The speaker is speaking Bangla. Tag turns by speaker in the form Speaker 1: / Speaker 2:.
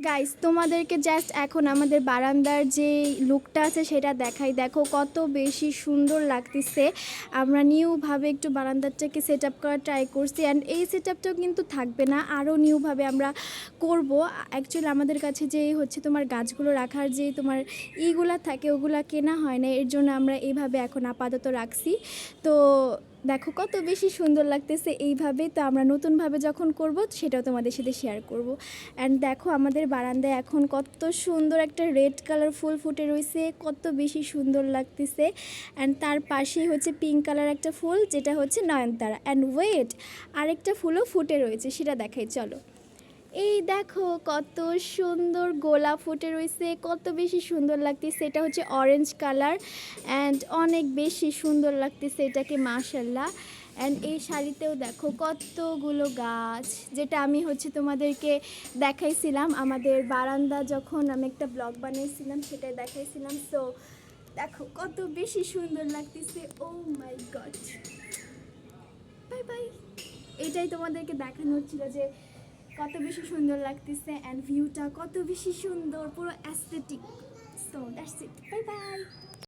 Speaker 1: গাইস তোমাদেরকে জাস্ট এখন আমাদের বারান্দার যে লুকটা আছে সেটা দেখাই। দেখো কত বেশি সুন্দর লাগতেছে। আমরা নিউভাবে একটু বারান্দাটাকে সেট আপ করার ট্রাই করছি, অ্যান্ড এই সেট আপটাও কিন্তু থাকবে না, আরও নিউভাবে আমরা করব। অ্যাকচুয়ালি আমাদের কাছে যে হচ্ছে তোমার গাছগুলো রাখার যে তোমার ইগুলা থাকে ওগুলা কেনা হয় না, এর জন্য আমরা এইভাবে এখন আপাতত রাখছি। তো দেখো কত বেশি সুন্দর লাগতেছে এইভাবে। তো আমরা নতুনভাবে যখন করব সেটাও তোমাদের সাথে শেয়ার করব। অ্যান্ড দেখো আমাদের বারান্দায় এখন কত সুন্দর একটা রেড কালার ফুল ফুটে রয়েছে, কত বেশি সুন্দর লাগতেছে। অ্যান্ড তার পাশেই হচ্ছে পিঙ্ক কালার একটা ফুল, যেটা হচ্ছে নয়নতারা। অ্যান্ড ওয়েট, আরেকটা ফুলও ফুটে রয়েছে, সেটা দেখাই চলো। এই দেখো কত সুন্দর গোলাপ ফুটে রয়েছে, কত বেশি সুন্দর লাগতেছে। এটা হচ্ছে অরেঞ্জ কালার অ্যান্ড অনেক বেশি সুন্দর লাগতেছে এটাকে, মাশাল্লাহ। অ্যান্ড এই শাড়িতেও দেখো কতগুলো গাছ, যেটা আমি হচ্ছে তোমাদেরকে দেখাইছিলাম আমাদের বারান্দা, যখন আমি একটা ব্লগ বানিয়েছিলাম সেটাই দেখাইছিলাম। সো দেখো কত বেশি সুন্দর লাগতেছে। ও মাই গড, বাই বাই। এটাই তোমাদেরকে দেখানো হচ্ছিল যে কত বেশি সুন্দর লাগতেছে, অ্যান্ড ভিউটা কত বেশি সুন্দর, পুরো aesthetic. So that's it, bye bye.